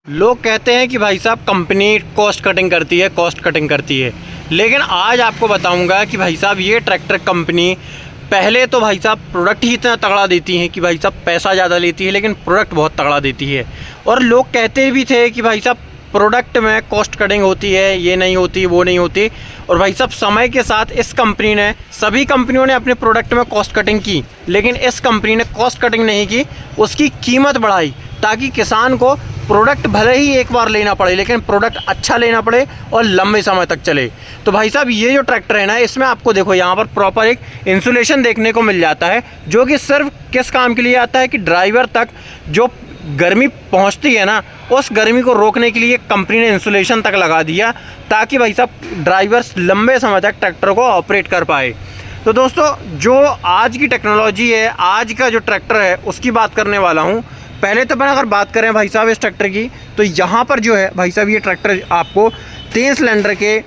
लोग कहते हैं कि भाई साहब कंपनी कॉस्ट कटिंग करती है, लेकिन आज आपको बताऊंगा कि भाई साहब ये ट्रैक्टर कंपनी पहले तो भाई साहब प्रोडक्ट ही इतना तगड़ा देती है कि भाई साहब पैसा ज़्यादा लेती है, लेकिन प्रोडक्ट बहुत तगड़ा देती है। और लोग कहते भी थे कि भाई साहब प्रोडक्ट में कॉस्ट कटिंग होती है, ये नहीं होती, वो नहीं होती। और भाई साहब समय के साथ इस कंपनी ने, सभी कंपनियों ने अपने प्रोडक्ट में कॉस्ट कटिंग की, लेकिन इस कंपनी ने कॉस्ट कटिंग नहीं की, उसकी कीमत बढ़ाई ताकि किसान को प्रोडक्ट भले ही एक बार लेना पड़े, लेकिन प्रोडक्ट अच्छा लेना पड़े और लंबे समय तक चले। तो भाई साहब ये जो ट्रैक्टर है ना, इसमें आपको देखो यहाँ पर प्रॉपर एक इंसुलेशन देखने को मिल जाता है, जो कि सिर्फ किस काम के लिए आता है कि ड्राइवर तक जो गर्मी पहुँचती है ना, उस गर्मी को रोकने के लिए कंपनी ने इंसुलेशन तक लगा दिया, ताकि भाई साहब ड्राइवर्स लंबे समय तक ट्रैक्टर को ऑपरेट कर पाए। तो दोस्तों, जो आज की टेक्नोलॉजी है, आज का जो ट्रैक्टर है, उसकी बात करने वाला हूँ। पहले तो अपन अगर बात करें भाई साहब इस ट्रैक्टर की, तो यहाँ पर जो है भाई साहब ये ट्रैक्टर आपको 3 सिलेंडर के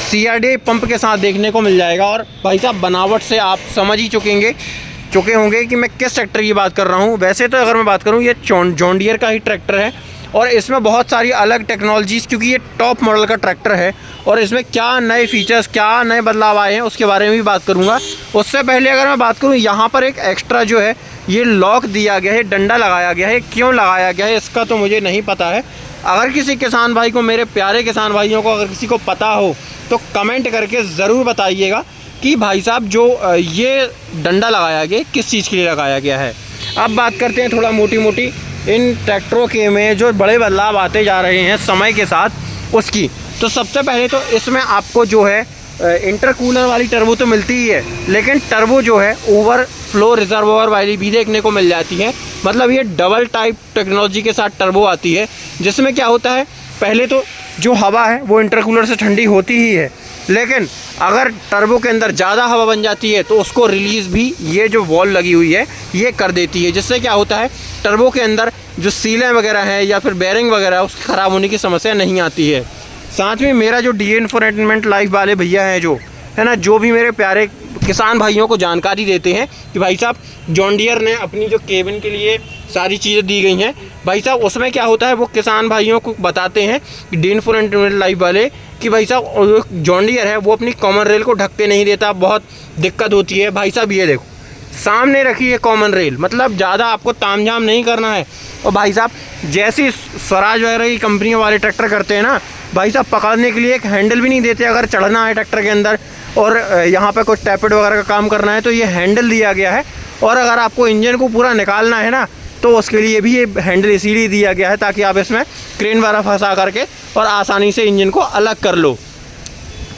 CRD पंप के साथ देखने को मिल जाएगा। और भाई साहब बनावट से आप समझ ही चुके होंगे कि मैं किस ट्रैक्टर की बात कर रहा हूँ। वैसे तो अगर मैं बात करूँ, ये जॉन डियर का ही ट्रैक्टर है और इसमें बहुत सारी अलग टेक्नोलॉजीज़, क्योंकि ये टॉप मॉडल का ट्रैक्टर है और इसमें क्या नए फीचर्स, क्या नए बदलाव आए हैं, उसके बारे में भी बात करूँगा। उससे पहले अगर मैं बात करूँ, यहाँ पर एक एक्स्ट्रा जो है ये लॉक दिया गया है, डंडा लगाया गया है। क्यों लगाया गया है इसका तो मुझे नहीं पता है। अगर किसी किसान भाई को, मेरे प्यारे किसान भाइयों को अगर किसी को पता हो तो कमेंट करके ज़रूर बताइएगा कि भाई साहब जो ये डंडा लगाया गया किस चीज़ के लिए लगाया गया है। अब बात करते हैं थोड़ा मोटी मोटी इन ट्रैक्टरों के में जो बड़े बदलाव आते जा रहे हैं समय के साथ उसकी। तो सबसे पहले तो इसमें आपको जो है इंटरकूलर वाली टर्बो तो मिलती ही है, लेकिन टर्बो जो है ओवरफ्लो रिजर्वोयर वाली भी देखने को मिल जाती है। मतलब ये डबल टाइप टेक्नोलॉजी के साथ टर्बो आती है, जिसमें क्या होता है, पहले तो जो हवा है वो इंटरकूलर से ठंडी होती ही है, लेकिन अगर टर्बो के अंदर ज़्यादा हवा बन जाती है तो उसको रिलीज़ भी ये जो वॉल लगी हुई है ये कर देती है, जिससे क्या होता है टर्बो के अंदर जो सीलें वगैरह हैं या फिर बेरिंग वगैरह उसकी ख़राब होने की समस्या नहीं आती है। साथ में मेरा जो DA इन्फोटेनमेंट लाइफ वाले भैया हैं, जो है ना, जो भी मेरे प्यारे किसान भाइयों को जानकारी देते हैं कि भाई साहब जॉन डियर ने अपनी जो केबिन के लिए सारी चीज़ें दी गई हैं, भाई साहब उसमें क्या होता है वो किसान भाइयों को बताते हैं कि DA इन्फोटेनमेंट लाइफ वाले कि भाई साहब जॉन डियर है वो अपनी कॉमन रेल को ढक के नहीं देता, बहुत दिक्कत होती है। भाई साहब ये देखो सामने रखी है कॉमन रेल, मतलब ज़्यादा आपको तामझाम नहीं करना है। और भाई साहब जैसी स्वराज वगैरह की कंपनियों वाले ट्रैक्टर करते हैं ना, भाई साहब पकड़ने के लिए एक हैंडल भी नहीं देते अगर चढ़ना है ट्रैक्टर के अंदर और यहाँ पे कुछ टैपेड वगैरह का काम करना है तो ये हैंडल दिया गया है। और अगर आपको इंजन को पूरा निकालना है ना, तो उसके लिए भी ये हैंडल इसीलिए दिया गया है ताकि आप इसमें क्रेन वगैरह फंसा करके और आसानी से इंजन को अलग कर लो।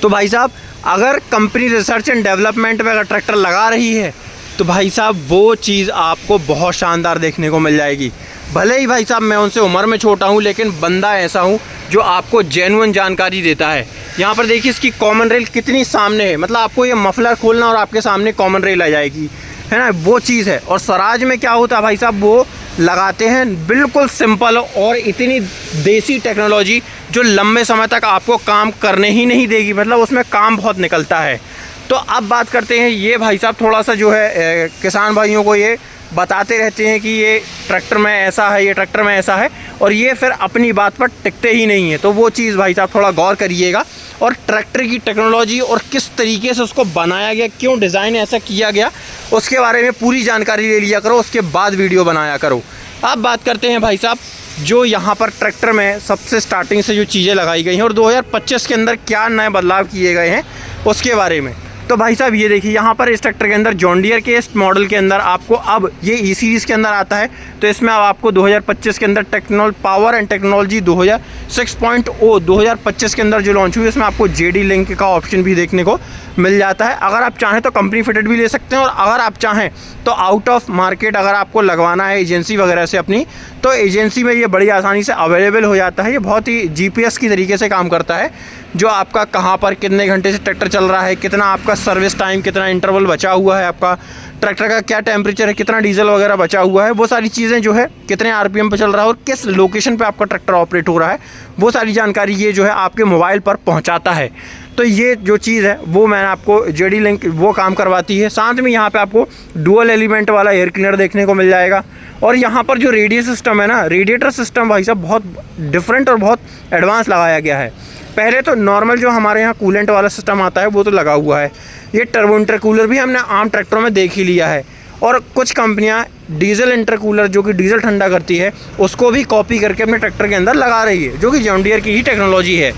तो भाई साहब अगर कंपनी रिसर्च एंड डेवलपमेंट में अगर ट्रैक्टर लगा रही है तो भाई साहब वो चीज़ आपको बहुत शानदार देखने को मिल जाएगी। भले ही भाई साहब मैं उनसे उम्र में छोटा हूँ, लेकिन बंदा ऐसा हूँ जो आपको जेन्युइन जानकारी देता है। यहाँ पर देखिए इसकी कॉमन रेल कितनी सामने है, मतलब आपको ये मफलर खोलना और आपके सामने कॉमन रेल आ जाएगी, है ना, वो चीज़ है। और स्वराज में क्या होता है भाई साहब, वो लगाते हैं बिल्कुल सिंपल और इतनी देसी टेक्नोलॉजी जो लंबे समय तक आपको काम करने ही नहीं देगी, मतलब उसमें काम बहुत निकलता है। तो अब बात करते हैं, ये भाई साहब थोड़ा सा जो है किसान भाइयों को ये बताते रहते हैं कि ये ट्रैक्टर में ऐसा है, ये ट्रैक्टर में ऐसा है, और ये फिर अपनी बात पर टिकते ही नहीं है। तो वो चीज़ भाई साहब थोड़ा गौर करिएगा। और ट्रैक्टर की टेक्नोलॉजी और किस तरीके से उसको बनाया गया, क्यों डिज़ाइन ऐसा किया गया, उसके बारे में पूरी जानकारी ले लिया करो, उसके बाद वीडियो बनाया करो। अब बात करते हैं भाई साहब जो यहाँ पर ट्रैक्टर में सबसे स्टार्टिंग से जो चीज़ें लगाई गई हैं और 2025 के अंदर क्या नए बदलाव किए गए हैं उसके बारे में। तो भाई साहब ये देखिए यहाँ पर इस ट्रैक्टर के अंदर जॉन डियर के इस मॉडल के अंदर आपको, अब ये E सीरीज़ के अंदर आता है, तो इसमें अब आपको 2025 के अंदर पावर एंड टेक्नोलॉजी 6.0 2025 के अंदर जो लॉन्च हुई, इसमें आपको JD लिंक का ऑप्शन भी देखने को मिल जाता है। अगर आप चाहें तो कंपनी फिटेड भी ले सकते हैं, और अगर आप चाहें तो आउट ऑफ मार्केट अगर आपको लगवाना है एजेंसी वगैरह से अपनी, तो एजेंसी में ये बड़ी आसानी से अवेलेबल हो जाता है। ये बहुत ही GPS की तरीके से काम करता है, जो आपका कहाँ पर कितने घंटे से ट्रैक्टर चल रहा है, कितना आपका सर्विस टाइम, कितना इंटरवल बचा हुआ है, आपका ट्रैक्टर का क्या टेम्परेचर है, कितना डीजल वगैरह बचा हुआ है, वो सारी चीज़ें जो है, कितने RPM पे चल रहा है और किस लोकेशन पे आपका ट्रैक्टर ऑपरेट हो रहा है, वो सारी जानकारी ये जो है आपके मोबाइल पर पहुंचाता है। तो ये जो चीज़ है वो मैंने आपको JD लिंक वो काम करवाती है। साथ में यहाँ पे आपको डुअल एलिमेंट वाला एयर क्लीनर देखने को मिल जाएगा। और यहाँ पर जो रेडिएटर सिस्टम है ना, रेडिएटर सिस्टम भाई साहब बहुत डिफरेंट और बहुत एडवांस लगाया गया है। पहले तो नॉर्मल जो हमारे यहाँ कूलेंट वाला सिस्टम आता है वो तो लगा हुआ है, ये टर्बो इंटरकूलर भी हमने आम ट्रैक्टरों में देख ही लिया है। और कुछ कंपनियां डीजल इंटरकूलर जो कि डीजल ठंडा करती है उसको भी कॉपी करके अपने ट्रैक्टर के अंदर लगा रही है, जो कि जॉन डियर की ही टेक्नोलॉजी है।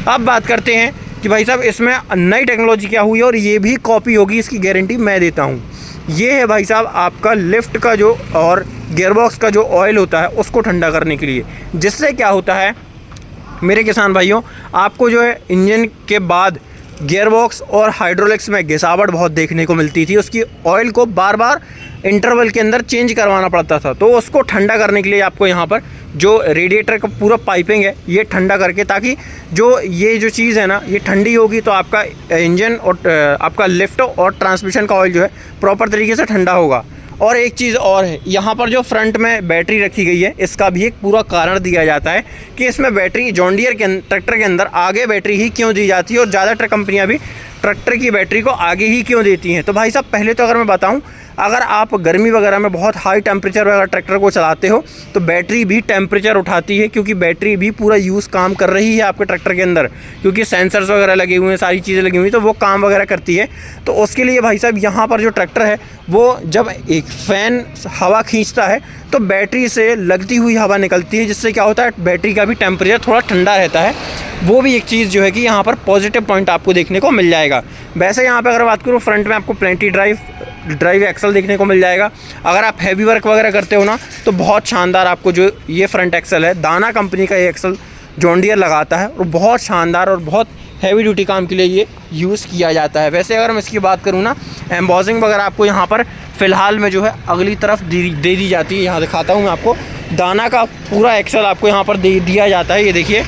अब बात करते हैं कि भाई साहब इसमें नई टेक्नोलॉजी क्या हुई है और ये भी कॉपी होगी, इसकी गारंटी मैं देता हूँ। ये है भाई साहब आपका लिफ्ट का जो और गियरबॉक्स का जो ऑयल होता है उसको ठंडा करने के लिए। जिससे क्या होता है मेरे किसान भाइयों, आपको जो है इंजन के बाद गियरबॉक्स और हाइड्रोलिक्स में घिसावट बहुत देखने को मिलती थी, उसकी ऑयल को बार बार इंटरवल के अंदर चेंज करवाना पड़ता था। तो उसको ठंडा करने के लिए आपको यहाँ पर जो रेडिएटर का पूरा पाइपिंग है ये ठंडा करके, ताकि जो ये जो चीज़ है ना ये ठंडी होगी तो आपका इंजन और आपका लिफ्ट और ट्रांसमिशन का ऑयल जो है प्रॉपर तरीके से ठंडा होगा। और एक चीज़ और है, यहाँ पर जो फ्रंट में बैटरी रखी गई है इसका भी एक पूरा कारण दिया जाता है कि इसमें बैटरी जॉन डियर के ट्रैक्टर के अंदर आगे बैटरी ही क्यों दी जाती है और ज़्यादातर कंपनियाँ भी ट्रैक्टर की बैटरी को आगे ही क्यों देती हैं। तो भाई साहब पहले तो अगर मैं बताऊं, अगर आप गर्मी वगैरह में बहुत हाई टेम्परेचर वगैरह ट्रैक्टर को चलाते हो तो बैटरी भी टेम्परेचर उठाती है, क्योंकि बैटरी भी पूरा यूज़ काम कर रही है आपके ट्रैक्टर के अंदर, क्योंकि सेंसर्स वगैरह लगे हुए हैं, सारी चीज़ें लगी हुई हैं, तो वो काम वगैरह करती है। तो उसके लिए भाई साहब यहाँ पर जो ट्रैक्टर है वो जब एक फ़ैन हवा खींचता है तो बैटरी से लगती हुई हवा निकलती है, जिससे क्या होता है बैटरी का भी टेम्परेचर थोड़ा ठंडा रहता है। वो भी एक चीज़ जो है कि यहाँ पर पॉजिटिव पॉइंट आपको देखने को मिल जाएगा। वैसे यहाँ पे अगर बात करूँ फ्रंट में आपको प्लेंटी ड्राइव एक्सल देखने को मिल जाएगा। अगर आप हैवी वर्क वगैरह करते हो ना तो बहुत शानदार आपको जो ये फ्रंट एक्सल है, दाना कंपनी का ये एक्सल जॉन डियर लगाता है और बहुत शानदार और बहुत हैवी ड्यूटी काम के लिए ये यूज़ किया जाता है। वैसे अगर मैं इसकी बात करूँ ना, एम्बॉसिंग वगैरह आपको यहाँ पर फ़िलहाल में जो है अगली तरफ दे दी जाती है। यहाँ दिखाता हूँ मैं आपको, दाना का पूरा एक्सल आपको यहाँ पर दे दिया जाता है। ये देखिए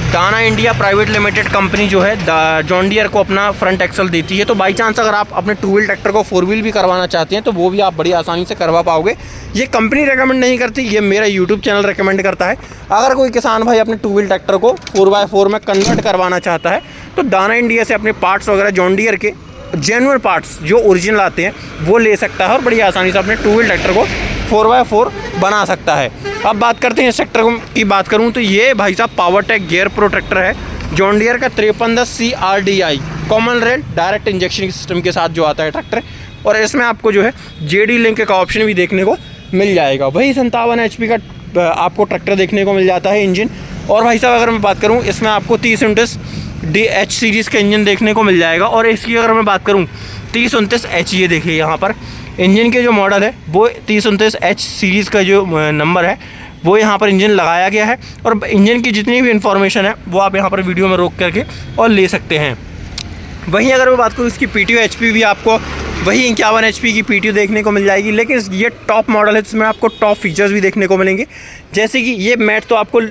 दाना इंडिया प्राइवेट लिमिटेड कंपनी जो है जॉन डियर को अपना फ्रंट एक्सल देती है। तो बाई चांस अगर आप अपने 2 व्हील ट्रैक्टर को 4 व्हील भी करवाना चाहते हैं तो वो भी आप बड़ी आसानी से करवा पाओगे। ये कंपनी रेकमेंड नहीं करती, ये मेरा यूट्यूब चैनल रेकमेंड करता है। अगर कोई किसान भाई अपने 2 व्हील ट्रैक्टर को 4x4 में कन्वर्ट करवाना चाहता है तो दाना इंडिया से अपने पार्ट्स वगैरह जॉन डियर के जेन्युइन पार्ट्स जो ओरिजिनल आते हैं वो ले सकता है और बड़ी आसानी से अपने 2 व्हील ट्रैक्टर को 4x4 बना सकता है। अब बात करते हैं इस ट्रैक्टर की बात करूं तो ये भाई साहब पावरटेक गियर प्रो ट्रैक्टर है जॉन डियर का 5310 CRDI common rail direct injection system के साथ जो आता है ट्रैक्टर। और इसमें आपको जो है JD लिंक का ऑप्शन भी देखने को मिल जाएगा। वही 57 HP का आपको ट्रैक्टर देखने को मिल जाता है इंजन। और भाई साहब अगर मैं बात करूँ इसमें आपको 3029 DH सीरीज़ का इंजन देखने को मिल जाएगा। और इसकी अगर मैं बात करूँ 3029H, ये देखिए यहाँ पर इंजन के जो मॉडल है वो 3029H सीरीज़ का जो नंबर है वो यहाँ पर इंजन लगाया गया है। और इंजन की जितनी भी इन्फॉर्मेशन है वो आप यहाँ पर वीडियो में रोक करके और ले सकते हैं। वहीं अगर मैं बात करूँ इसकी PTO HP भी आपको वही 51 HP की PTO देखने को मिल जाएगी। लेकिन ये टॉप मॉडल है, इसमें आपको टॉप फीचर्स भी देखने को मिलेंगे, जैसे कि ये मैट तो आपको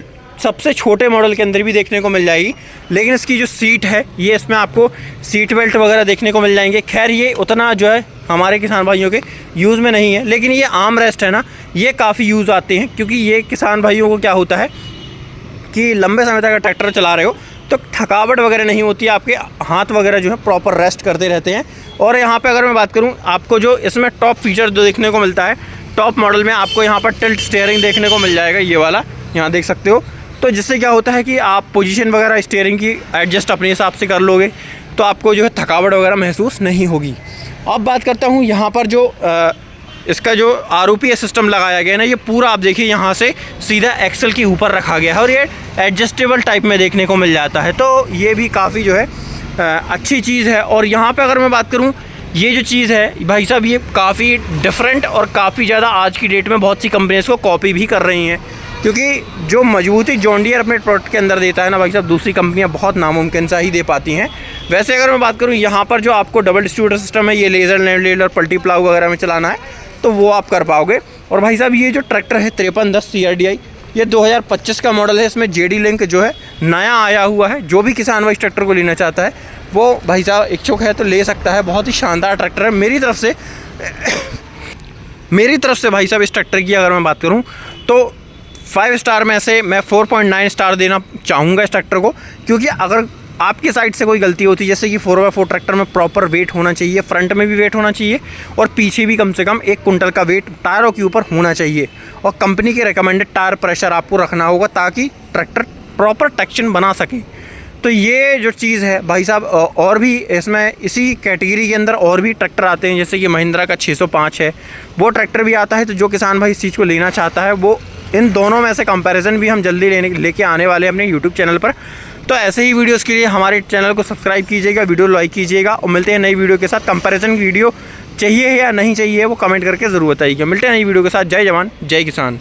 सबसे छोटे मॉडल के अंदर भी देखने को मिल जाएगी। लेकिन इसकी जो सीट है ये इसमें आपको सीट बेल्ट वगैरह देखने को मिल जाएंगे। खैर ये उतना जो है हमारे किसान भाइयों के यूज़ में नहीं है, लेकिन ये आर्म रेस्ट है ना, ये काफ़ी यूज़ आते हैं, क्योंकि ये किसान भाइयों को क्या होता है कि लंबे समय तक ट्रैक्टर चला रहे हो तो थकावट वगैरह नहीं होती, आपके हाथ वगैरह जो है प्रॉपर रेस्ट करते रहते हैं। और यहाँ पे अगर मैं बात करूँ आपको जो इसमें टॉप फीचर जो देखने को मिलता है, टॉप मॉडल में आपको यहाँ पर टिल्ट स्टीयरिंग देखने को मिल जाएगा, ये वाला यहाँ देख सकते हो। तो जिससे क्या होता है कि आप पोजीशन वगैरह स्टीयरिंग की एडजस्ट अपने हिसाब से कर लोगे तो आपको जो है थकावट वगैरह महसूस नहीं होगी। अब बात करता हूँ यहाँ पर जो इसका जो ROPS सिस्टम लगाया गया है ना, ये पूरा आप देखिए यहाँ से सीधा एक्सल के ऊपर रखा गया है और ये एडजस्टेबल टाइप में देखने को मिल जाता है। तो ये भी काफ़ी जो है अच्छी चीज़ है। और यहाँ पे अगर मैं बात करूँ ये जो चीज़ है भाई साहब ये काफ़ी डिफरेंट और काफ़ी ज़्यादा आज की डेट में बहुत सी कंपनीज को कॉपी भी कर रही हैं, क्योंकि जो मजबूती जॉन डियर अपने प्रोडक्ट के अंदर देता है ना भाई साहब, दूसरी कंपनियां बहुत नामुमकिन सा ही दे पाती हैं। वैसे अगर मैं बात करूं यहाँ पर जो आपको डबल डिस्ट्रीब्यूटर सिस्टम है, ये लेज़र लेवल और पल्टी प्लाउ वगैरह में चलाना है तो वो आप कर पाओगे। और भाई साहब ये जो ट्रैक्टर है 5310 CRDI ये 2025 का मॉडल है, इसमें JD लिंक जो है नया आया हुआ है। जो भी किसान भाई ट्रैक्टर को लेना चाहता है वो भाई साहब इच्छुक है तो ले सकता है। बहुत ही शानदार ट्रैक्टर है। मेरी तरफ से भाई साहब इस ट्रैक्टर की अगर मैं बात करूँ तो 5 स्टार में से मैं 4.9 स्टार देना चाहूँगा इस ट्रैक्टर को, क्योंकि अगर आपके साइड से कोई गलती होती है, जैसे कि 4x4 ट्रैक्टर में प्रॉपर वेट होना चाहिए, फ्रंट में भी वेट होना चाहिए और पीछे भी कम से कम 1 कुंटल का वेट टायरों के ऊपर होना चाहिए। और कंपनी के रिकमेंडेड टायर प्रेशर आपको रखना होगा ताकि ट्रैक्टर प्रॉपर ट्रैक्शन बना सके। तो ये जो चीज़ है भाई साहब, और भी इसमें इसी कैटेगरी के अंदर और भी ट्रैक्टर आते हैं, जैसे कि महिंद्रा का 605 है, वो ट्रैक्टर भी आता है। तो जो किसान भाई इस चीज़ को लेना चाहता है, वो इन दोनों में से कंपैरिजन भी हम जल्दी लेके आने वाले हैं अपने यूट्यूब चैनल पर। तो ऐसे ही वीडियोस के लिए हमारे चैनल को सब्सक्राइब कीजिएगा, वीडियो लाइक कीजिएगा और मिलते हैं नई वीडियो के साथ। कंपैरिजन वीडियो चाहिए या नहीं चाहिए वो कमेंट करके ज़रूर बताइएगा। मिलते हैं नई वीडियो के साथ। जय जवान जय किसान।